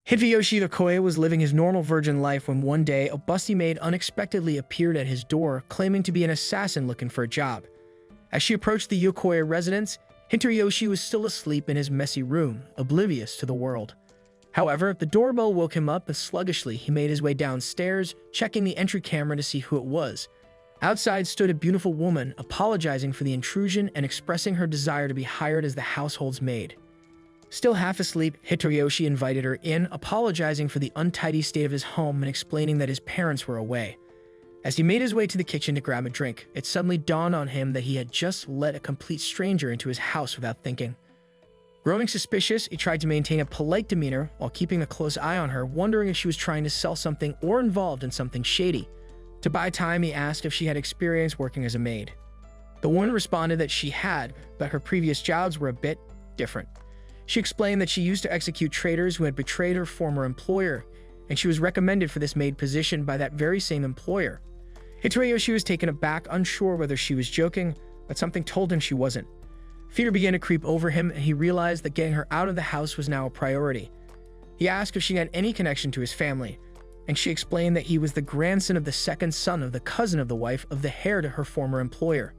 Hideyoshi Okoye was living his normal virgin life when one day a busty maid unexpectedly appeared at his door claiming to be an assassin looking for a job. As she approached the Okoye residence, Hideyoshi was still asleep in his messy room, oblivious to the world. However, the doorbell woke him up and sluggishly he made his way downstairs, checking the entry camera to see who it was. Outside stood a beautiful woman, apologizing for the intrusion and expressing her desire to be hired as the household's maid. Still half asleep, Hideyoshi invited her in, apologizing for the untidy state of his home and explaining that his parents were away. As he made his way to the kitchen to grab a drink, it suddenly dawned on him that he had just let a complete stranger into his house without thinking. Growing suspicious, he tried to maintain a polite demeanor while keeping a close eye on her, wondering if she was trying to sell something or involved in something shady. To buy time, he asked if she had experience working as a maid. The woman responded that she had, but her previous jobs were a bit different. She explained that she used to execute traitors who had betrayed her former employer, and she was recommended for this maid position by that very same employer. Hideyoshi was taken aback, unsure whether she was joking, but something told him she wasn't. Fear began to creep over him, and he realized that getting her out of the house was now a priority. He asked if she had any connection to his family, and she explained that he was the grandson of the second son of the cousin of the wife of the heir to her former employer.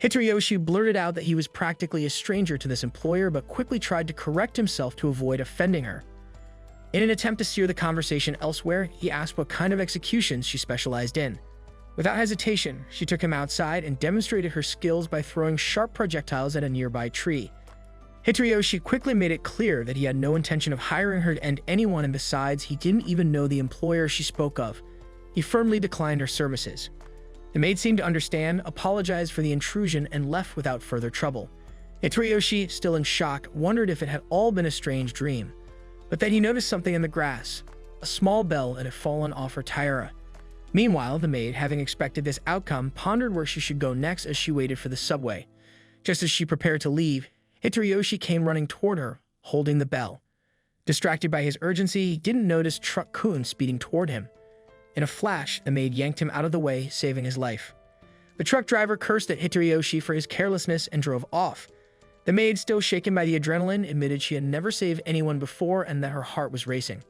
Hideyoshi blurted out that he was practically a stranger to this employer, but quickly tried to correct himself to avoid offending her. In an attempt to steer the conversation elsewhere, he asked what kind of executions she specialized in. Without hesitation, she took him outside and demonstrated her skills by throwing sharp projectiles at a nearby tree. Hideyoshi quickly made it clear that he had no intention of hiring her and anyone, and besides, he didn't even know the employer she spoke of. He firmly declined her services. The maid seemed to understand, apologized for the intrusion, and left without further trouble. Hideyoshi, still in shock, wondered if it had all been a strange dream. But then he noticed something in the grass. A small bell had fallen off her tiara. Meanwhile, the maid, having expected this outcome, pondered where she should go next as she waited for the subway. Just as she prepared to leave, Hideyoshi came running toward her, holding the bell. Distracted by his urgency, he didn't notice Truck-kun speeding toward him. In a flash, the maid yanked him out of the way, saving his life. The truck driver cursed at Hideyoshi for his carelessness and drove off. The maid, still shaken by the adrenaline, admitted she had never saved anyone before and that her heart was racing.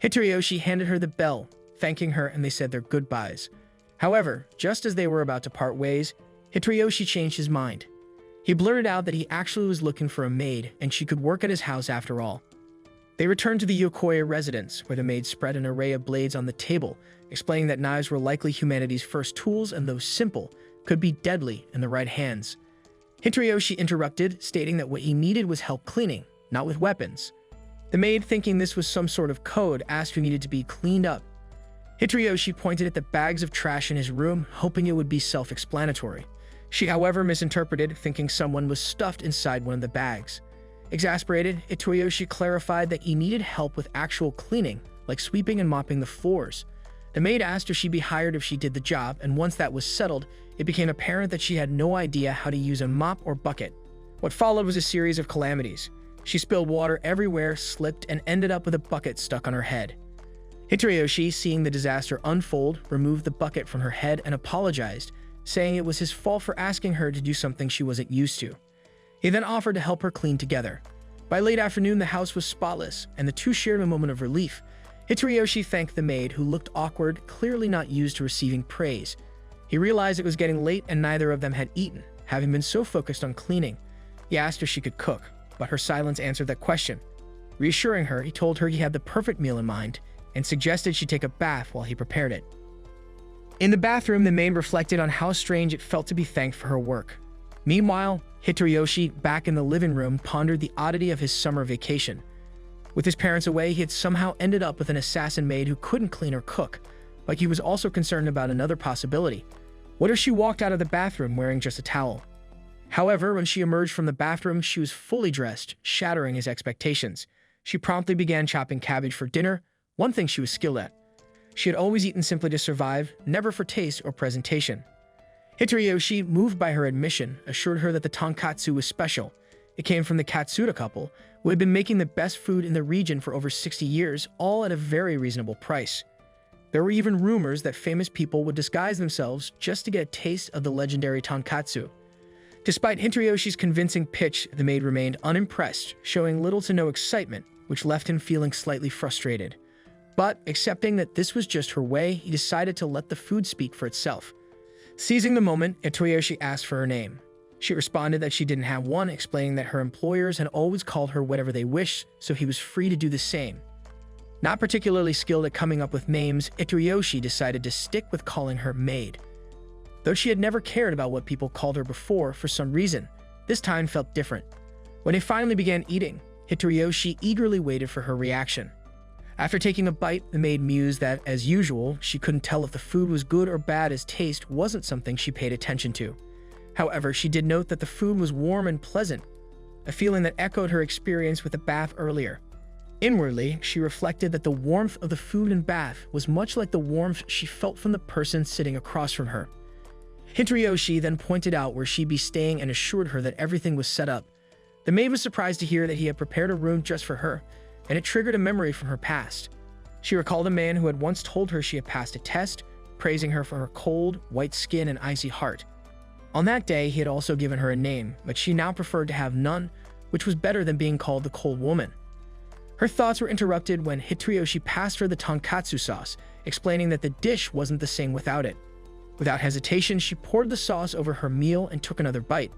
Hideyoshi handed her the bell, thanking her, and they said their goodbyes. However, just as they were about to part ways, Hideyoshi changed his mind. He blurted out that he actually was looking for a maid and she could work at his house after all. They returned to the Okoye residence, where the maid spread an array of blades on the table, explaining that knives were likely humanity's first tools and, though simple, could be deadly in the right hands. Hideyoshi interrupted, stating that what he needed was help cleaning, not with weapons. The maid, thinking this was some sort of code, asked who needed to be cleaned up. Hideyoshi pointed at the bags of trash in his room, hoping it would be self-explanatory. She, however, misinterpreted, thinking someone was stuffed inside one of the bags. Exasperated, Hideyoshi clarified that he needed help with actual cleaning, like sweeping and mopping the floors. The maid asked if she'd be hired if she did the job, and once that was settled, it became apparent that she had no idea how to use a mop or bucket. What followed was a series of calamities. She spilled water everywhere, slipped, and ended up with a bucket stuck on her head. Hideyoshi, seeing the disaster unfold, removed the bucket from her head and apologized, saying it was his fault for asking her to do something she wasn't used to. He then offered to help her clean together. By late afternoon, the house was spotless, and the two shared a moment of relief. Hideyoshi thanked the maid, who looked awkward, clearly not used to receiving praise. He realized it was getting late and neither of them had eaten, having been so focused on cleaning. He asked if she could cook, but her silence answered that question. Reassuring her, he told her he had the perfect meal in mind and suggested she take a bath while he prepared it. In the bathroom, the maid reflected on how strange it felt to be thanked for her work. Meanwhile, Hideyoshi, back in the living room, pondered the oddity of his summer vacation. With his parents away, he had somehow ended up with an assassin maid who couldn't clean or cook, but he was also concerned about another possibility. What if she walked out of the bathroom wearing just a towel? However, when she emerged from the bathroom, she was fully dressed, shattering his expectations. She promptly began chopping cabbage for dinner, one thing she was skilled at. She had always eaten simply to survive, never for taste or presentation. Hideyoshi, moved by her admission, assured her that the tonkatsu was special. It came from the Katsuda couple, who had been making the best food in the region for over 60 years, all at a very reasonable price. There were even rumors that famous people would disguise themselves just to get a taste of the legendary tonkatsu. Despite Hideyoshi's convincing pitch, the maid remained unimpressed, showing little to no excitement, which left him feeling slightly frustrated. But, accepting that this was just her way, he decided to let the food speak for itself. Seizing the moment, Hitoyoshi asked for her name. She responded that she didn't have one, explaining that her employers had always called her whatever they wished, so he was free to do the same. Not particularly skilled at coming up with names, Hitoyoshi decided to stick with calling her maid. Though she had never cared about what people called her before, for some reason, this time felt different. When they finally began eating, Hitoyoshi eagerly waited for her reaction. After taking a bite, the maid mused that, as usual, she couldn't tell if the food was good or bad, as taste wasn't something she paid attention to. However, she did note that the food was warm and pleasant, a feeling that echoed her experience with the bath earlier. Inwardly, she reflected that the warmth of the food and bath was much like the warmth she felt from the person sitting across from her. Hitoyoshi then pointed out where she'd be staying and assured her that everything was set up. The maid was surprised to hear that he had prepared a room just for her, and it triggered a memory from her past. She recalled a man who had once told her she had passed a test, praising her for her cold, white skin and icy heart. On that day, he had also given her a name, but she now preferred to have none, which was better than being called the cold woman. Her thoughts were interrupted when Hitoyoshi passed her the tonkatsu sauce, explaining that the dish wasn't the same without it. Without hesitation, she poured the sauce over her meal and took another bite.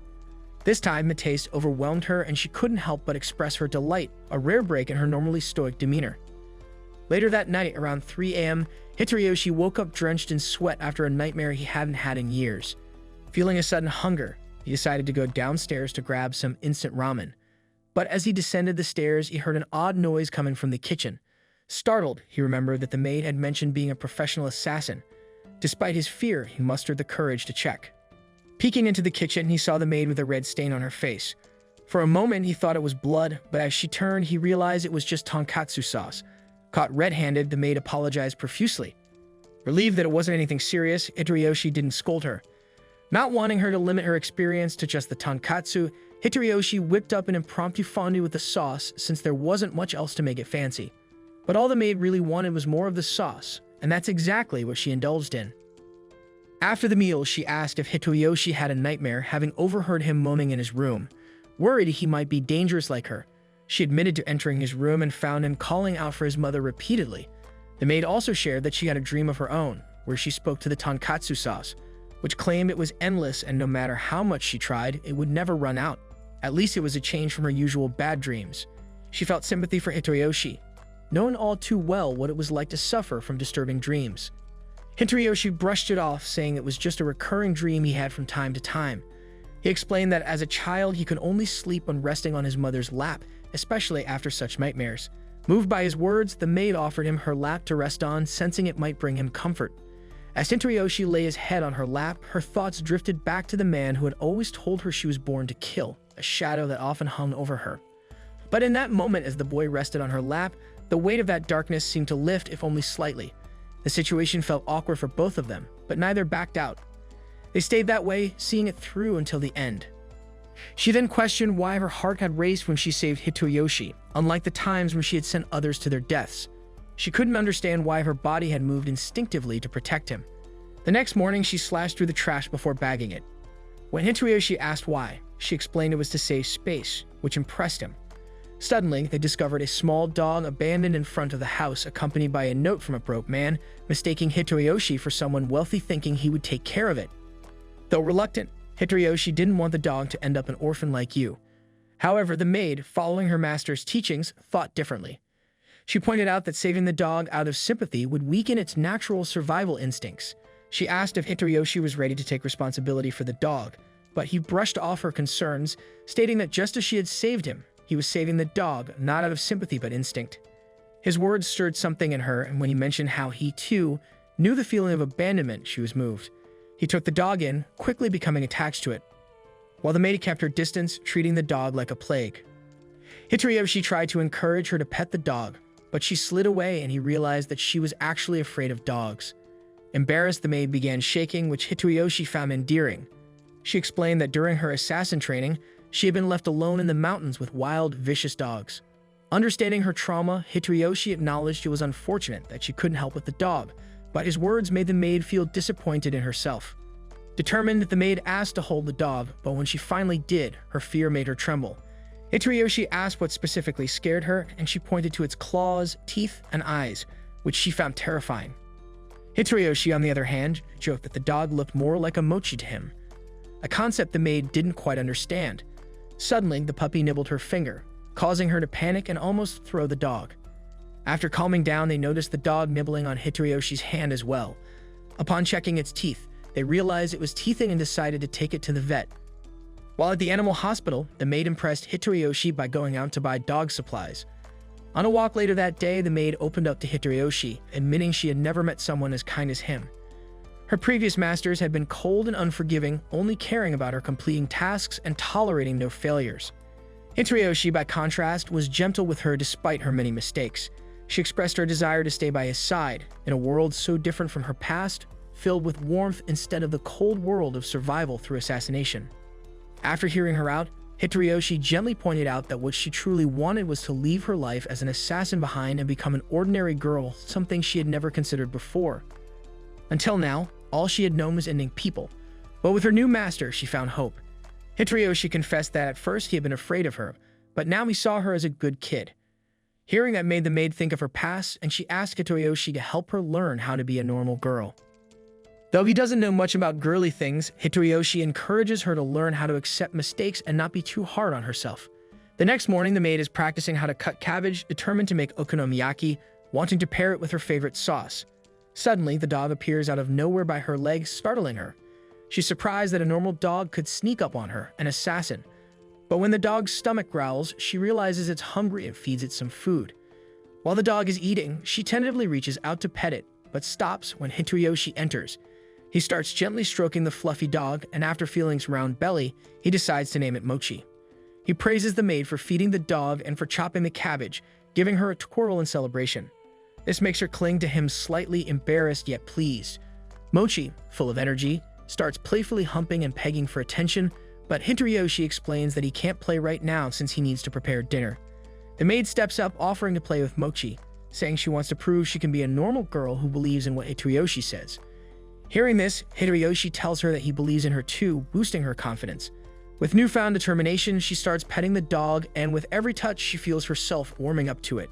This time, the taste overwhelmed her and she couldn't help but express her delight, a rare break in her normally stoic demeanor. Later that night, around 3 a.m., Hitoyoshi woke up drenched in sweat after a nightmare he hadn't had in years. Feeling a sudden hunger, he decided to go downstairs to grab some instant ramen. But as he descended the stairs, he heard an odd noise coming from the kitchen. Startled, he remembered that the maid had mentioned being a professional assassin. Despite his fear, he mustered the courage to check. Peeking into the kitchen, he saw the maid with a red stain on her face. For a moment, he thought it was blood, but as she turned, he realized it was just tonkatsu sauce. Caught red-handed, the maid apologized profusely. Relieved that it wasn't anything serious, Hitoyoshi didn't scold her. Not wanting her to limit her experience to just the tonkatsu, Hitoyoshi whipped up an impromptu fondue with the sauce since there wasn't much else to make it fancy. But all the maid really wanted was more of the sauce, and that's exactly what she indulged in. After the meal, she asked if Hitoyoshi had a nightmare, having overheard him moaning in his room. Worried he might be dangerous like her, she admitted to entering his room and found him calling out for his mother repeatedly. The maid also shared that she had a dream of her own, where she spoke to the tonkatsu sauce, which claimed it was endless and no matter how much she tried, it would never run out. At least it was a change from her usual bad dreams. She felt sympathy for Hitoyoshi, knowing all too well what it was like to suffer from disturbing dreams. Hitoyoshi brushed it off, saying it was just a recurring dream he had from time to time. He explained that as a child, he could only sleep when resting on his mother's lap, especially after such nightmares. Moved by his words, the maid offered him her lap to rest on, sensing it might bring him comfort. As Hitoyoshi lay his head on her lap, her thoughts drifted back to the man who had always told her she was born to kill, a shadow that often hung over her. But in that moment, as the boy rested on her lap, the weight of that darkness seemed to lift, if only slightly. The situation felt awkward for both of them, but neither backed out. They stayed that way, seeing it through until the end. She then questioned why her heart had raced when she saved Hitoyoshi, unlike the times when she had sent others to their deaths. She couldn't understand why her body had moved instinctively to protect him. The next morning, she slashed through the trash before bagging it. When Hitoyoshi asked why, she explained it was to save space, which impressed him. Suddenly, they discovered a small dog abandoned in front of the house, accompanied by a note from a broke man, mistaking Hitoyoshi for someone wealthy, thinking he would take care of it. Though reluctant, Hitoyoshi didn't want the dog to end up an orphan like you. However, the maid, following her master's teachings, thought differently. She pointed out that saving the dog out of sympathy would weaken its natural survival instincts. She asked if Hitoyoshi was ready to take responsibility for the dog, but he brushed off her concerns, stating that just as she had saved him, he was saving the dog, not out of sympathy but instinct. His words stirred something in her, and when he mentioned how he, too, knew the feeling of abandonment, she was moved. He took the dog in, quickly becoming attached to it, while the maid kept her distance, treating the dog like a plague. Hitoyoshi tried to encourage her to pet the dog, but she slid away and he realized that she was actually afraid of dogs. Embarrassed, the maid began shaking, which Hitoyoshi found endearing. She explained that during her assassin training, she had been left alone in the mountains with wild, vicious dogs. Understanding her trauma, Hitoyoshi acknowledged it was unfortunate that she couldn't help with the dog, but his words made the maid feel disappointed in herself. Determined, the maid asked to hold the dog, but when she finally did, her fear made her tremble. Hitoroyoshi asked what specifically scared her, and she pointed to its claws, teeth, and eyes, which she found terrifying. Hitoroyoshi, on the other hand, joked that the dog looked more like a mochi to him, a concept the maid didn't quite understand. Suddenly, the puppy nibbled her finger, causing her to panic and almost throw the dog. After calming down, they noticed the dog nibbling on Hitoriyoshi's hand as well. Upon checking its teeth, they realized it was teething and decided to take it to the vet. While at the animal hospital, the maid impressed Hitoroyoshi by going out to buy dog supplies. On a walk later that day, the maid opened up to Hitoroyoshi, admitting she had never met someone as kind as him. Her previous masters had been cold and unforgiving, only caring about her completing tasks and tolerating no failures. Hitoroyoshi, by contrast, was gentle with her despite her many mistakes. She expressed her desire to stay by his side, in a world so different from her past, filled with warmth instead of the cold world of survival through assassination. After hearing her out, Hitoroyoshi gently pointed out that what she truly wanted was to leave her life as an assassin behind and become an ordinary girl, something she had never considered before. Until now, all she had known was ending people, but with her new master, she found hope. Hitoroyoshi confessed that at first he had been afraid of her, but now he saw her as a good kid. Hearing that made the maid think of her past, and she asked Hitoroyoshi to help her learn how to be a normal girl. Though he doesn't know much about girly things, Hitoroyoshi encourages her to learn how to accept mistakes and not be too hard on herself. The next morning, the maid is practicing how to cut cabbage, determined to make okonomiyaki, wanting to pair it with her favorite sauce. Suddenly, the dog appears out of nowhere by her legs, startling her. She's surprised that a normal dog could sneak up on her, an assassin. But when the dog's stomach growls, she realizes it's hungry and feeds it some food. While the dog is eating, she tentatively reaches out to pet it, but stops when Hitoroyoshi enters. He starts gently stroking the fluffy dog, and after feeling its round belly, he decides to name it Mochi. He praises the maid for feeding the dog and for chopping the cabbage, giving her a twirl in celebration. This makes her cling to him, slightly embarrassed yet pleased. Mochi, full of energy, starts playfully humping and pegging for attention, but Hitoroyoshi explains that he can't play right now since he needs to prepare dinner. The maid steps up, offering to play with Mochi, saying she wants to prove she can be a normal girl who believes in what Hitoroyoshi says. Hearing this, Hitoroyoshi tells her that he believes in her too, boosting her confidence. With newfound determination, she starts petting the dog, and with every touch, she feels herself warming up to it.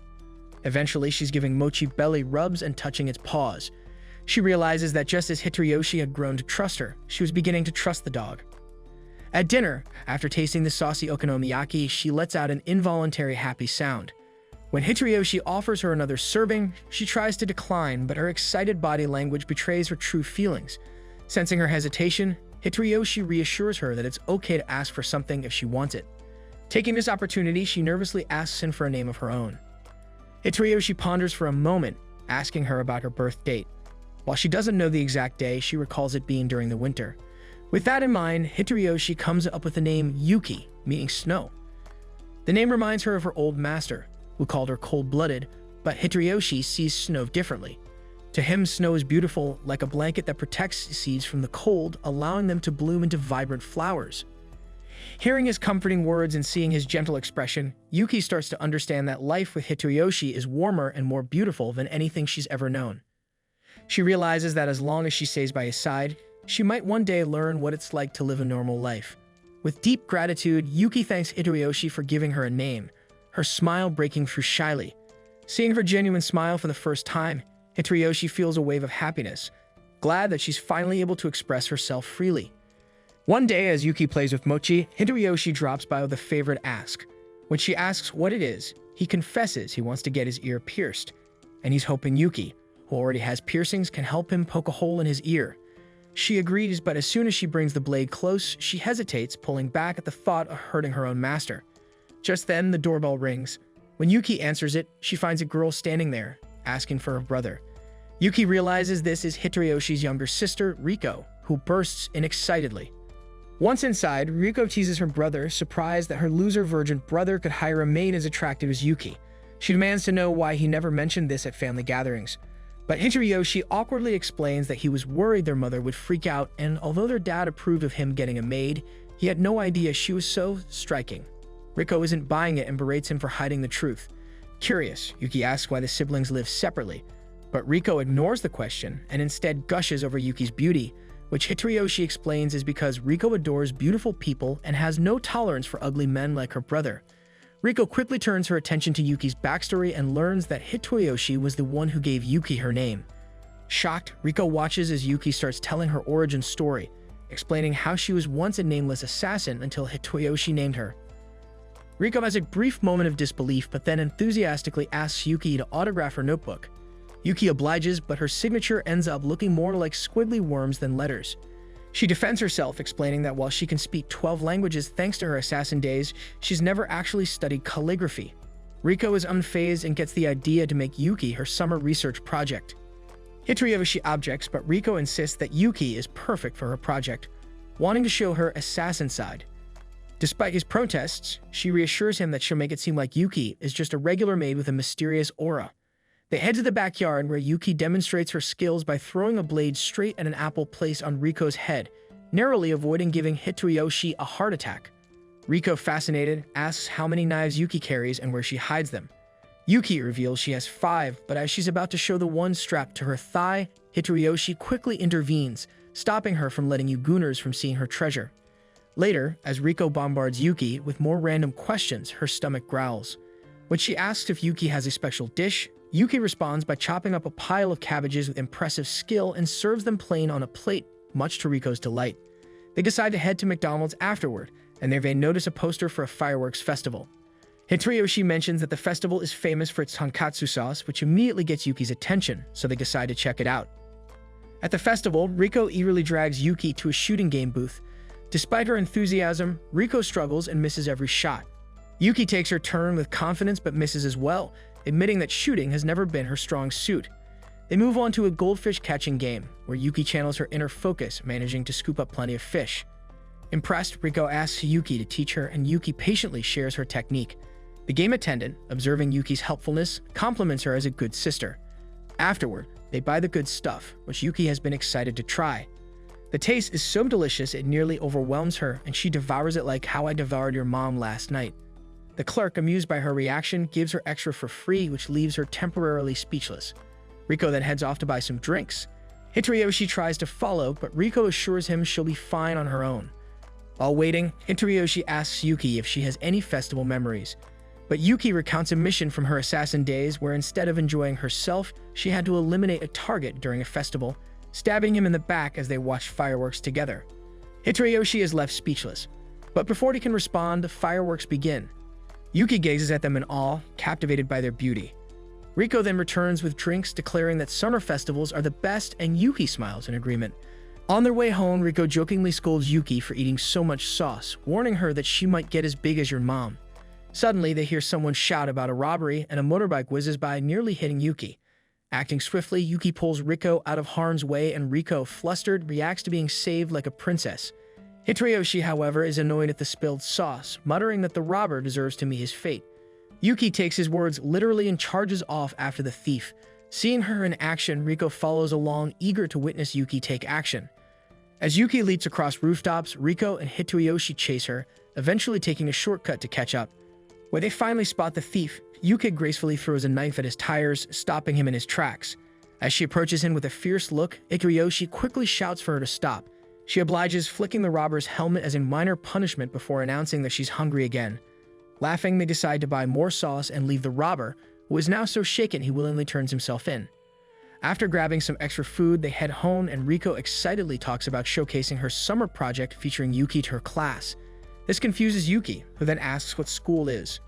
Eventually, she's giving Mochi belly rubs and touching its paws. She realizes that just as Hitoroyoshi had grown to trust her, she was beginning to trust the dog. At dinner, after tasting the saucy okonomiyaki, she lets out an involuntary happy sound. When Hitoroyoshi offers her another serving, she tries to decline, but her excited body language betrays her true feelings. Sensing her hesitation, Hitoroyoshi reassures her that it's okay to ask for something if she wants it. Taking this opportunity, she nervously asks him for a name of her own. Hitoroyoshi ponders for a moment, asking her about her birth date. While she doesn't know the exact day, she recalls it being during the winter. With that in mind, Hitoroyoshi comes up with the name Yuki, meaning snow. The name reminds her of her old master, who called her cold-blooded, but Hitoroyoshi sees snow differently. To him, snow is beautiful, like a blanket that protects seeds from the cold, allowing them to bloom into vibrant flowers. Hearing his comforting words and seeing his gentle expression, Yuki starts to understand that life with Hitoroyoshi is warmer and more beautiful than anything she's ever known. She realizes that as long as she stays by his side, she might one day learn what it's like to live a normal life. With deep gratitude, Yuki thanks Hitoroyoshi for giving her a name, her smile breaking through shyly. Seeing her genuine smile for the first time, Hitoroyoshi feels a wave of happiness, glad that she's finally able to express herself freely. One day, as Yuki plays with Mochi, Hitoroyoshi drops by with a favorite ask. When she asks what it is, he confesses he wants to get his ear pierced, and he's hoping Yuki, who already has piercings, can help him poke a hole in his ear. She agrees, but as soon as she brings the blade close, she hesitates, pulling back at the thought of hurting her own master. Just then, the doorbell rings. When Yuki answers it, she finds a girl standing there, asking for her brother. Yuki realizes this is Hitoriyoshi's younger sister, Riko, who bursts in excitedly. Once inside, Riko teases her brother, surprised that her loser virgin brother could hire a maid as attractive as Yuki. She demands to know why he never mentioned this at family gatherings. But Hitoroyoshi awkwardly explains that he was worried their mother would freak out, and although their dad approved of him getting a maid, he had no idea she was so striking. Riko isn't buying it and berates him for hiding the truth. Curious, Yuki asks why the siblings live separately, but Riko ignores the question and instead gushes over Yuki's beauty, which Hitoroyoshi explains is because Riko adores beautiful people and has no tolerance for ugly men like her brother. Riko quickly turns her attention to Yuki's backstory and learns that Hitoyoshi was the one who gave Yuki her name. Shocked, Riko watches as Yuki starts telling her origin story, explaining how she was once a nameless assassin until Hitoyoshi named her. Riko has a brief moment of disbelief, but then enthusiastically asks Yuki to autograph her notebook. Yuki obliges, but her signature ends up looking more like squiggly worms than letters. She defends herself, explaining that while she can speak 12 languages thanks to her assassin days, she's never actually studied calligraphy. Riko is unfazed and gets the idea to make Yuki her summer research project. Hitoyoshi objects, but Riko insists that Yuki is perfect for her project, wanting to show her assassin side. Despite his protests, she reassures him that she'll make it seem like Yuki is just a regular maid with a mysterious aura. They head to the backyard where Yuki demonstrates her skills by throwing a blade straight at an apple placed on Riko's head, narrowly avoiding giving Hitoyoshi a heart attack. Riko, fascinated, asks how many knives Yuki carries and where she hides them. Yuki reveals she has 5, but as she's about to show the one strapped to her thigh, Hitoyoshi quickly intervenes, stopping her from letting Yuguners from seeing her treasure. Later, as Riko bombards Yuki with more random questions, her stomach growls. When she asks if Yuki has a special dish, Yuki responds by chopping up a pile of cabbages with impressive skill and serves them plain on a plate, much to Riko's delight. They decide to head to McDonald's afterward, and there they notice a poster for a fireworks festival. Hitoyoshi mentions that the festival is famous for its tonkatsu sauce, which immediately gets Yuki's attention, so they decide to check it out. At the festival, Riko eagerly drags Yuki to a shooting game booth. Despite her enthusiasm, Riko struggles and misses every shot. Yuki takes her turn with confidence but misses as well, admitting that shooting has never been her strong suit. They move on to a goldfish catching game, where Yuki channels her inner focus, managing to scoop up plenty of fish. Impressed, Riko asks Yuki to teach her, and Yuki patiently shares her technique. The game attendant, observing Yuki's helpfulness, compliments her as a good sister. Afterward, they buy the good stuff, which Yuki has been excited to try. The taste is so delicious it nearly overwhelms her, and she devours it like how I devoured your mom last night. The clerk, amused by her reaction, gives her extra for free, which leaves her temporarily speechless. Riko then heads off to buy some drinks. Hitoyoshi tries to follow, but Riko assures him she'll be fine on her own. While waiting, Hitoyoshi asks Yuki if she has any festival memories. But Yuki recounts a mission from her assassin days where instead of enjoying herself, she had to eliminate a target during a festival, stabbing him in the back as they watched fireworks together. Hitoyoshi is left speechless. But before he can respond, the fireworks begin. Yuki gazes at them in awe, captivated by their beauty. Riko then returns with drinks, declaring that summer festivals are the best, and Yuki smiles in agreement. On their way home, Riko jokingly scolds Yuki for eating so much sauce, warning her that she might get as big as your mom. Suddenly, they hear someone shout about a robbery, and a motorbike whizzes by, nearly hitting Yuki. Acting swiftly, Yuki pulls Riko out of harm's way, and Riko, flustered, reacts to being saved like a princess. Hitoyoshi, however, is annoyed at the spilled sauce, muttering that the robber deserves to meet his fate. Yuki takes his words literally and charges off after the thief. Seeing her in action, Riko follows along, eager to witness Yuki take action. As Yuki leaps across rooftops, Riko and Hitoyoshi chase her, eventually taking a shortcut to catch up. Where they finally spot the thief, Yuki gracefully throws a knife at his tires, stopping him in his tracks. As she approaches him with a fierce look, Hitoyoshi quickly shouts for her to stop. She obliges, flicking the robber's helmet as a minor punishment before announcing that she's hungry again. Laughing, they decide to buy more sauce and leave the robber, who is now so shaken he willingly turns himself in. After grabbing some extra food, they head home, and Riko excitedly talks about showcasing her summer project featuring Yuki to her class. This confuses Yuki, who then asks what school is.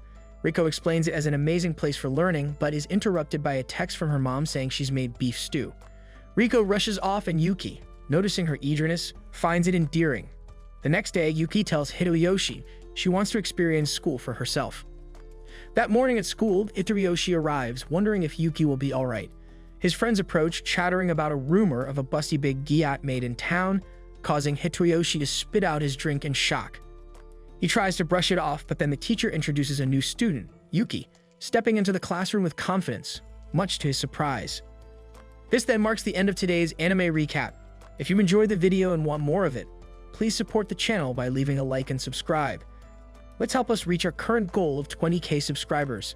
Riko explains it as an amazing place for learning, but is interrupted by a text from her mom saying she's made beef stew. Riko rushes off, and Yuki, noticing her eagerness, finds it endearing. The next day, Yuki tells Hitoyoshi she wants to experience school for herself. That morning at school, Hitoyoshi arrives, wondering if Yuki will be alright. His friends approach, chattering about a rumor of a busty big gyat made in town, causing Hitoyoshi to spit out his drink in shock. He tries to brush it off, but then the teacher introduces a new student, Yuki, stepping into the classroom with confidence, much to his surprise. This then marks the end of today's anime recap. If you enjoyed the video and want more of it, please support the channel by leaving a like and subscribe. Let's help us reach our current goal of 20,000 subscribers.